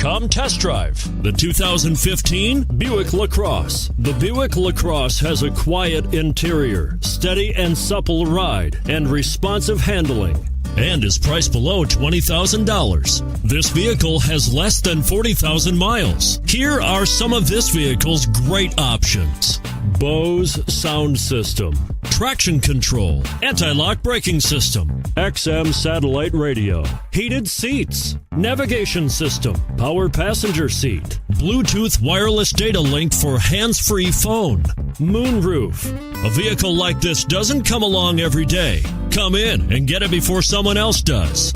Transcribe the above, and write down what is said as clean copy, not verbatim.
Come test drive the 2015 Buick LaCrosse. The Buick LaCrosse has a quiet interior, steady and supple ride, and responsive handling, and is priced below $20,000. This vehicle has less than 40,000 miles. Here are some of this vehicle's great options: Bose sound system, traction control, anti-lock braking system, XM satellite radio, heated seats, navigation system, power passenger seat, Bluetooth wireless data link for hands-free phone, moonroof. A vehicle like this doesn't come along every day. Come in and get it before someone else does.